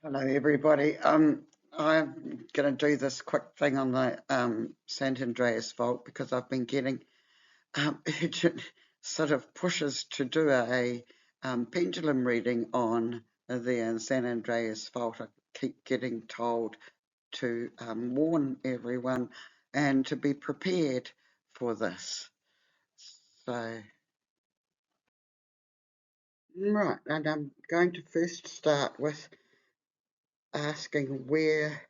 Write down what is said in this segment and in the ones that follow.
Hello, everybody. I'm going to do this quick thing on the St. Andreas Fault because I've been getting urgent sort of pushes to do a pendulum reading on the St. Andreas Fault. I keep getting told to warn everyone and to be prepared for this. So, right, and I'm going to first start with asking where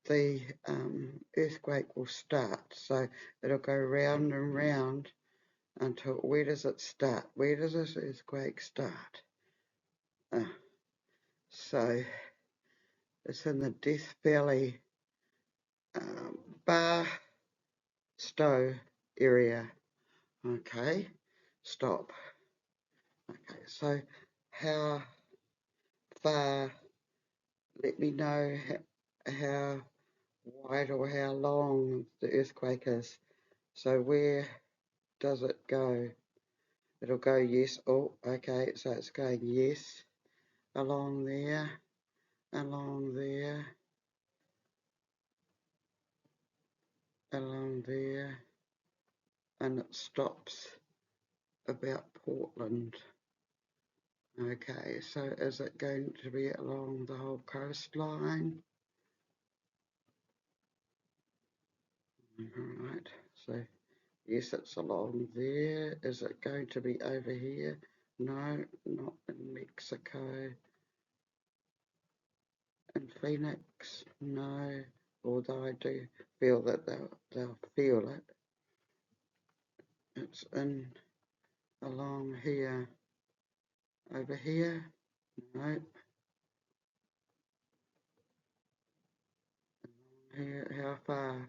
the earthquake will start. So it'll go round and round until where does it start? Where does this earthquake start? So it's in the Death Valley Bar Stowe area. Okay, stop. Okay, so how far? Let me know how wide or how long the earthquake is. So where does it go? It'll go yes. Oh, okay, so it's going yes, along there, along there, along there, and it stops about Portland. Okay, so is it going to be along the whole coastline? Alright, so yes, it's along there. Is it going to be over here? No, not in Mexico. In Phoenix? No, although I do feel that they'll feel it. It's in along here. Over here? No. Here, how far?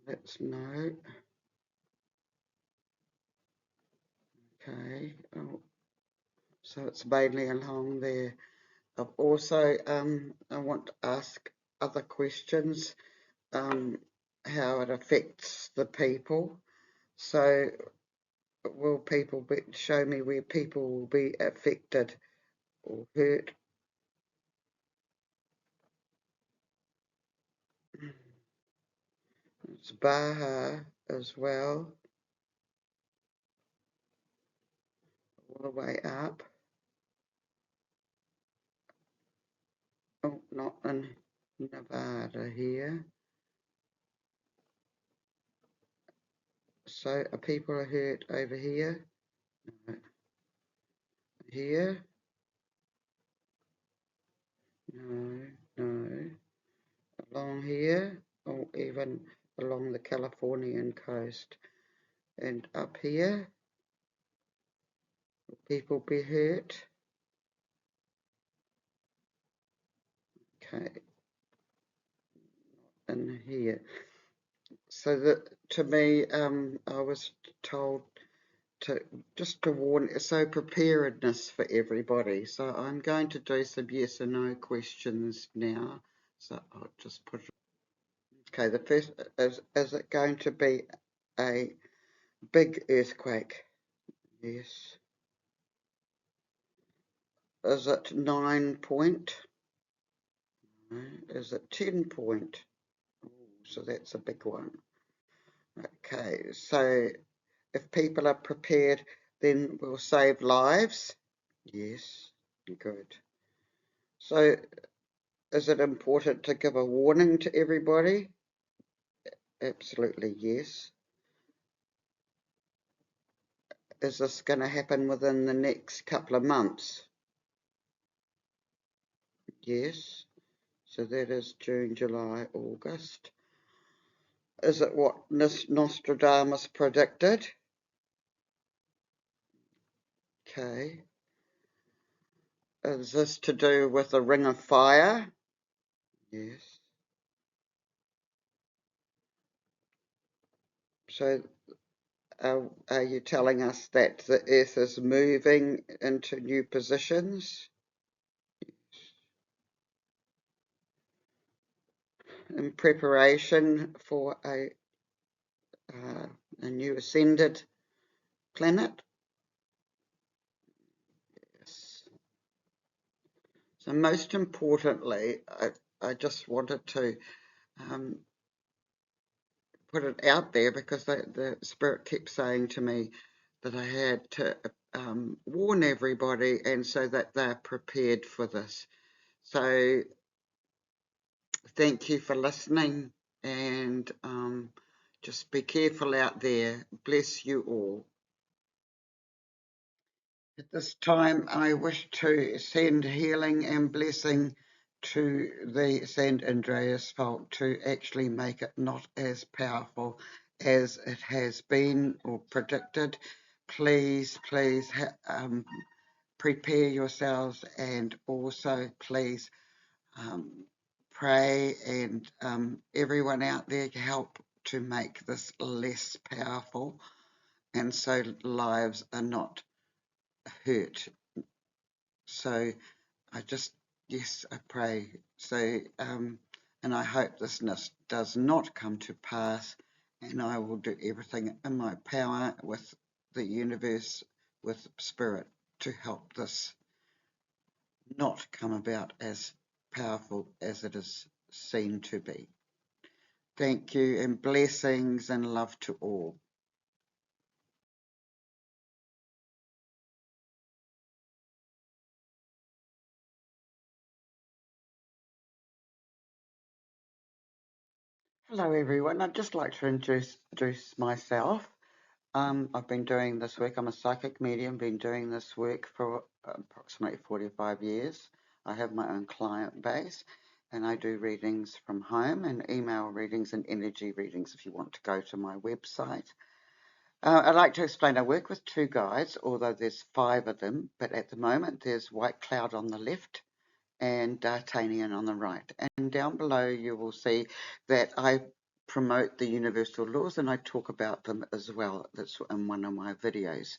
That's no. Okay. Oh, so it's mainly along there. I've also I want to ask other questions. How it affects the people. So will people show me where people will be affected or hurt? It's Baja as well, all the way up. Oh, not in Nevada here. So are people hurt over here? No. Here? No, no. Along here? Or even along the Californian coast. And up here? Will people be hurt? Okay. And here. So that to me, I was told to just to warn, so preparedness for everybody. So I'm going to do some yes or no questions now. So I'll just put it. Okay, the first is it going to be a big earthquake? Yes. Is it 9 point? No. Is it 10 point? Ooh, so that's a big one. Okay, so if people are prepared, then we'll save lives. Yes, good. So is it important to give a warning to everybody? Absolutely, yes. Is this going to happen within the next couple of months? Yes. So that is June, July, August. Is it what Nostradamus predicted? Okay. Is this to do with the Ring of Fire? Yes. So are you telling us that the Earth is moving into new positions? In preparation for a new ascended planet? Yes. So most importantly, I just wanted to put it out there because the Spirit kept saying to me that I had to warn everybody, and so that they're prepared for this. So thank you for listening, and just be careful out there. Bless you all. At this time, I wish to send healing and blessing to the St. Andreas Fault to actually make it not as powerful as it has been or predicted. Please, please prepare yourselves, and also please pray, and everyone out there help to make this less powerful, and so lives are not hurt. So I just, yes, I pray. So, and I hope this does not come to pass, and I will do everything in my power with the universe, with Spirit, to help this not come about as powerful as it is seen to be. Thank you, and blessings and love to all. Hello everyone, I'd just like to introduce myself. I've been doing this work, I'm a psychic medium, been doing this work for approximately 45 years. I have my own client base, and I do readings from home, and email readings and energy readings if you want to go to my website. I'd like to explain, I work with two guides, although there's 5 of them, but at the moment there's White Cloud on the left and D'Artagnan on the right. And down below you will see that I promote the universal laws, and I talk about them as well. That's in one of my videos.